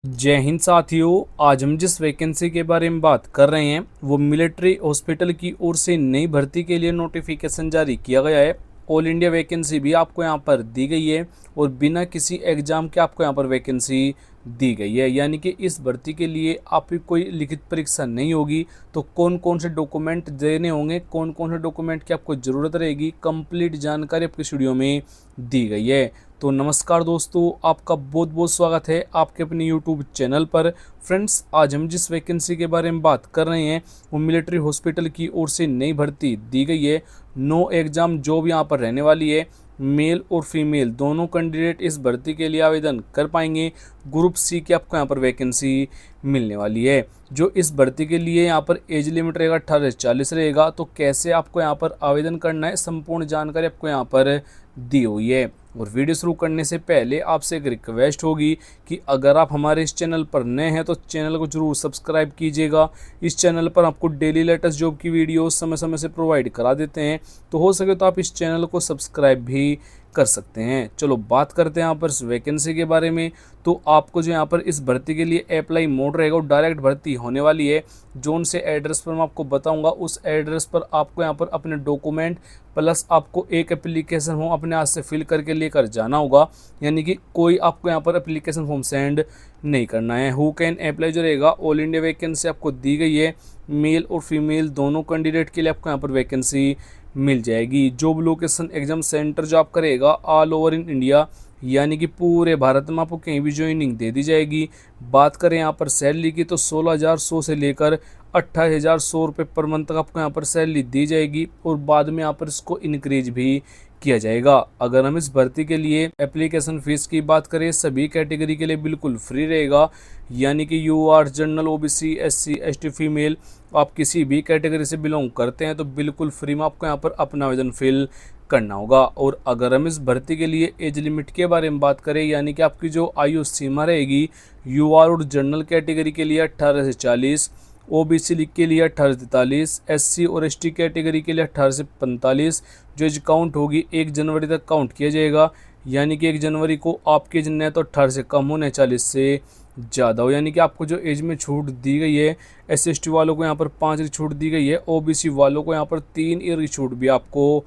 जय हिंद साथियों। आज हम जिस वैकेंसी के बारे में बात कर रहे हैं वो मिलिट्री हॉस्पिटल की ओर से नई भर्ती के लिए नोटिफिकेशन जारी किया गया है। ऑल इंडिया वैकेंसी भी आपको यहाँ पर दी गई है और बिना किसी एग्ज़ाम के आपको यहाँ पर वैकेंसी दी गई है। यानी कि इस भर्ती के लिए आपकी कोई लिखित परीक्षा नहीं होगी। तो कौन कौन से डॉक्यूमेंट देने होंगे, कौन कौन से डॉक्यूमेंट की आपको ज़रूरत रहेगी, कंप्लीट जानकारी आपकी इस वीडियो में दी गई है। तो नमस्कार दोस्तों, आपका बहुत बहुत स्वागत है आपके अपने यूट्यूब चैनल पर। फ्रेंड्स, आज हम जिस वैकेंसी के बारे में बात कर रहे हैं वो मिलिट्री हॉस्पिटल की ओर से नई भर्ती दी गई है। नो एग्ज़ाम जॉब यहाँ पर रहने वाली है। मेल और फीमेल दोनों कैंडिडेट इस भर्ती के लिए आवेदन कर पाएंगे। ग्रुप सी की आपको यहाँ पर वैकेंसी मिलने वाली है। जो इस भर्ती के लिए यहाँ पर एज लिमिट रहेगा 18 से 40 रहेगा। तो कैसे आपको यहाँ पर आवेदन करना है, संपूर्ण जानकारी आपको यहाँ पर दी हुई है। और वीडियो शुरू करने से पहले आपसे एक रिक्वेस्ट होगी कि अगर आप हमारे इस चैनल पर नए हैं तो चैनल को जरूर सब्सक्राइब कीजिएगा। इस चैनल पर आपको डेली लेटेस्ट जॉब की वीडियो समय समय से प्रोवाइड करा देते हैं, तो हो सके तो आप इस चैनल को सब्सक्राइब भी कर सकते हैं। चलो बात करते हैं यहाँ पर इस वैकेंसी के बारे में। तो आपको जो यहाँ पर इस भर्ती के लिए अप्लाई मोड रहेगा वो डायरेक्ट भर्ती होने वाली है। जोन से एड्रेस पर मैं आपको बताऊंगा, उस एड्रेस पर आपको यहाँ पर अपने डॉक्यूमेंट प्लस आपको एक एप्लीकेशन फॉर्म अपने हाथ से फिल करके लेकर जाना होगा। यानी कि कोई आपको यहाँ पर एप्लीकेशन फॉर्म सेंड नहीं करना है। हु कैन अप्लाई जो रहेगा, ऑल इंडिया वैकेंसी आपको दी गई है। मेल और फीमेल दोनों कैंडिडेट के लिए आपको यहाँ पर वैकेंसी मिल जाएगी। जॉब लोकेशन एग्जाम सेंटर जो आप करेगा ऑल ओवर इन इंडिया, यानी कि पूरे भारत में आपको कहीं भी ज्वाइनिंग दे दी जाएगी। बात करें यहाँ पर सैलरी की तो 16,100 से लेकर 28,100 रुपये पर मंथ तक आपको यहाँ पर सैलरी दी जाएगी और बाद में यहाँ पर इसको इंक्रीज भी किया जाएगा। अगर हम इस भर्ती के लिए एप्लीकेशन फ़ीस की बात करें, सभी कैटेगरी के लिए बिल्कुल फ्री रहेगा। यानी कि UR general, OBC, SC, ST, female, आप किसी भी कैटेगरी से बिलोंग करते हैं तो बिल्कुल फ्री में आपको यहाँ पर अपना आवेदन फिल करना होगा। और अगर हम इस भर्ती के लिए एज लिमिट के बारे में बात करें, यानी कि आपकी जो आयु सीमा रहेगी, यूआर और जनरल कैटेगरी के लिए 18 से 40, ओबीसी के लिए 18 से 43, एससी और एसटी कैटेगरी के लिए 18 से 45। जो एज काउंट होगी 1 जनवरी तक काउंट किया जाएगा। यानी कि 1 जनवरी को आपकी एज न तो 18 से कम हो न 40 से ज़्यादा हो। यानी कि आपको जो एज में छूट दी गई है, एससी वालों को यहाँ पर 5 की छूट दी गई है, ओबीसी वालों को यहाँ पर 3 ईयर की छूट भी आपको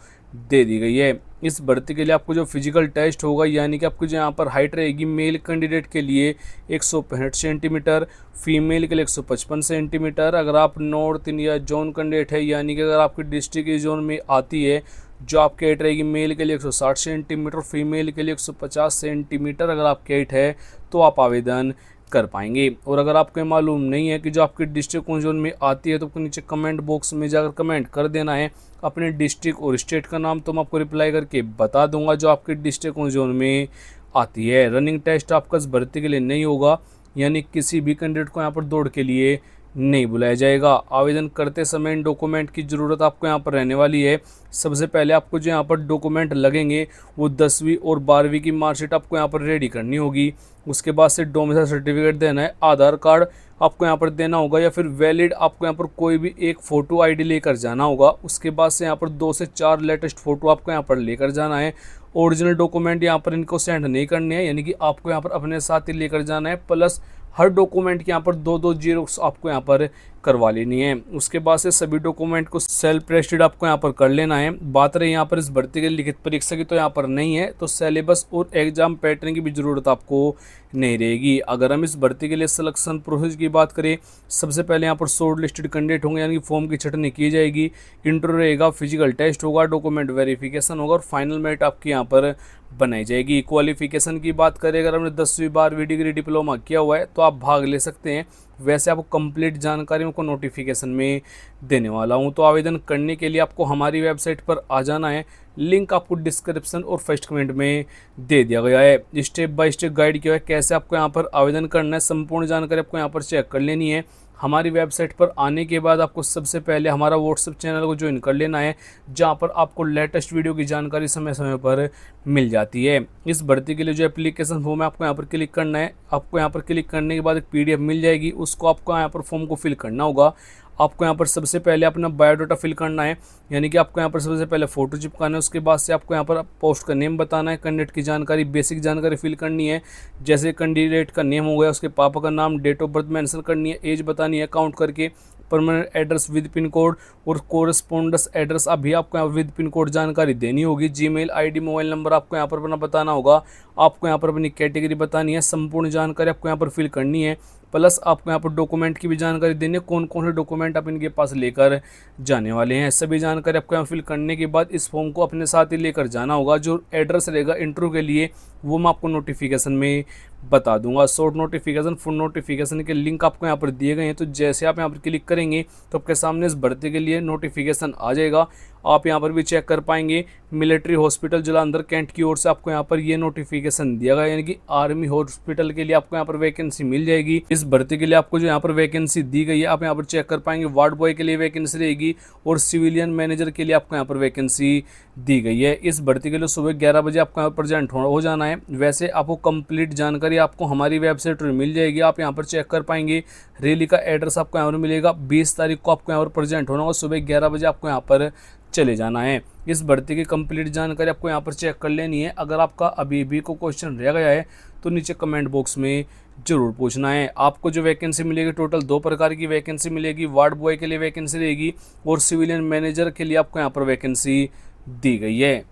दे दी गई है। इस भर्ती के लिए आपको जो फिजिकल टेस्ट होगा, यानी कि आपको जो यहाँ पर हाइट रहेगी, मेल कैंडिडेट के लिए 165 सेंटीमीटर, फीमेल के लिए 155 सेंटीमीटर। अगर आप नॉर्थ इंडिया जोन कैंडिडेट है, यानी कि अगर आपकी डिस्ट्रिक्ट जोन में आती है, जो आपकी हाइट रहेगी मेल के लिए 160 सेंटीमीटर, फीमेल के लिए 150 सेंटीमीटर अगर आपकी हाइट है तो आप आवेदन कर पाएंगे। और अगर आपको मालूम नहीं है कि जो आपकी डिस्ट्रिक्ट जोन में आती है तो आपको नीचे कमेंट बॉक्स में जाकर कमेंट कर देना है अपने डिस्ट्रिक्ट और स्टेट का नाम, तो मैं आपको रिप्लाई करके बता दूंगा जो आपकी डिस्ट्रिक्ट जोन में आती है। रनिंग टेस्ट आपका इस भर्ती के लिए नहीं होगा, यानी किसी भी कैंडिडेट को यहाँ पर दौड़ के लिए नहीं बुलाया जाएगा। आवेदन करते समय इन डॉक्यूमेंट की ज़रूरत आपको यहाँ पर रहने वाली है। सबसे पहले आपको जो यहाँ पर डॉक्यूमेंट लगेंगे वो 10वीं और 12वीं की मार्कशीट आपको यहाँ पर रेडी करनी होगी। उसके बाद से डोमिसाइल सर्टिफिकेट देना है, आधार कार्ड आपको यहाँ पर देना होगा, या फिर वैलिड आपको यहाँ पर कोई भी एक फ़ोटो आईडी लेकर जाना होगा। उसके बाद से यहाँ पर 2 से 4 लेटेस्ट फ़ोटो आपको यहाँ पर लेकर जाना है। ओरिजिनल डॉक्यूमेंट यहाँ पर इनको सेंड नहीं करने हैं, यानी कि आपको यहाँ पर अपने साथ ही लेकर जाना है। प्लस हर डॉक्यूमेंट के यहाँ पर 2-2 जीरोक्स आपको यहाँ पर करवा लेनी है। उसके बाद से सभी डॉक्यूमेंट को सेल्फ अटेस्टेड आपको यहाँ पर कर लेना है। बात रही यहाँ पर इस भर्ती के लिखित परीक्षा की, तो यहाँ पर नहीं है, तो सिलेबस और एग्जाम पैटर्न की भी ज़रूरत आपको नहीं रहेगी। अगर हम इस भर्ती के लिए सिलेक्शन प्रोसेस की बात करें, सबसे पहले यहाँ पर शॉर्ट लिस्टेड कैंडिडेट होंगे, यानी कि फॉर्म की छटनी की जाएगी, इंटरव्यू रहेगा, फिजिकल टेस्ट होगा, डॉक्यूमेंट वेरिफिकेशन होगा और फाइनल मेरिट आपकी यहाँ पर बनाई जाएगी। क्वालिफिकेशन की बात करें, अगर हमने 10वीं 12वीं डिग्री डिप्लोमा किया हुआ है तो आप भाग ले सकते हैं। वैसे आपको कंप्लीट जानकारी को नोटिफिकेशन में देने वाला हूं। तो आवेदन करने के लिए आपको हमारी वेबसाइट पर आ जाना है। लिंक आपको डिस्क्रिप्शन और फर्स्ट कमेंट में दे दिया गया है। स्टेप बाय स्टेप गाइड किया है कैसे आपको यहाँ पर आवेदन करना है, संपूर्ण जानकारी आपको यहाँ पर चेक कर लेनी है। हमारी वेबसाइट पर आने के बाद आपको सबसे पहले हमारा व्हाट्सएप चैनल को ज्वाइन कर लेना है, जहां पर आपको लेटेस्ट वीडियो की जानकारी समय समय पर मिल जाती है। इस भर्ती के लिए जो एप्लीकेशन फॉर्म है आपको यहाँ पर क्लिक करना है। आपको यहाँ पर क्लिक करने के बाद एक पीडीएफ मिल जाएगी, उसको आपको यहाँ पर फॉर्म को फिल करना होगा। आपको यहाँ पर सबसे पहले अपना बायोडाटा फिल करना है, यानी कि आपको यहाँ पर सबसे पहले फ़ोटो चिपकाना है। उसके बाद से आपको यहाँ पर पोस्ट का नेम बताना है, कैंडिडेट की जानकारी, बेसिक जानकारी फिल करनी है, जैसे कैंडिडेट का नेम हो गया, उसके पापा का नाम, डेट ऑफ बर्थ मेंशन करनी है, एज बतानी है काउंट करके, permanent address with pin code और कोरेस्पोंडेंस एड्रेस अभी आपको यहाँ विद पिन कोड जानकारी देनी होगी। जीमेल आईडी, मोबाइल नंबर आपको यहाँ पर अपना बताना होगा। आपको यहाँ पर अपनी कैटेगरी बतानी है, संपूर्ण जानकारी आपको यहाँ पर फिल करनी है। प्लस आपको यहाँ पर डॉक्यूमेंट की भी जानकारी देनी है, कौन कौन से डॉक्यूमेंट आप इनके पास लेकर जाने वाले हैं। सभी जानकारी आपको यहाँ फिल करने के बाद इस फॉर्म को अपने साथ ही लेकर जाना होगा। जो एड्रेस रहेगा इंटरव्यू के लिए वो मैं आपको नोटिफिकेशन में बता दूंगा। शॉर्ट नोटिफिकेशन, फुल नोटिफिकेशन के लिंक आपको यहाँ पर दिए गए हैं, तो जैसे आप यहाँ पर क्लिक करेंगे तो आपके सामने इस भर्ती के लिए नोटिफिकेशन आ जाएगा। आप यहाँ पर भी चेक कर पाएंगे। मिलिट्री हॉस्पिटल जालंधर कैंट की ओर से आपको यहाँ पर ये नोटिफिकेशन दिया गया, यानी कि आर्मी हॉस्पिटल के लिए आपको यहाँ पर वैकेंसी मिल जाएगी। इस भर्ती के लिए आपको जो यहाँ पर वैकेंसी दी गई है आप यहाँ पर चेक कर पाएंगे। वार्ड बॉय के लिए वैकेंसी रहेगी और सिविलियन मैनेजर के लिए आपको यहाँ पर वैकेंसी दी गई है। इस भर्ती के लिए सुबह 11 बजे आपको यहाँ पर प्रेजेंट हो जाना है। वैसे आपको कंप्लीट जानकारी आपको हमारी वेबसाइट पर मिल जाएगी, आप यहाँ पर चेक कर पाएंगे। रैली का एड्रेस आपको यहाँ पर मिलेगा। 20 तारीख को आपको यहाँ पर प्रेजेंट होना होगा, सुबह 11 बजे आपको यहाँ पर चले जाना है। इस भर्ती की कंप्लीट जानकारी आपको यहाँ पर चेक कर लेनी है। अगर आपका अभी भी कोई क्वेश्चन रह गया है तो नीचे कमेंट बॉक्स में ज़रूर पूछना है। आपको जो वैकेंसी मिलेगी, टोटल 2 प्रकार की वैकेंसी मिलेगी। वार्ड बॉय के लिए वैकेंसी रहेगी और सिविलियन मैनेजर के लिए आपको यहाँ पर वैकेंसी दी गई है।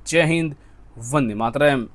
जय हिंद, वंदे मातरम।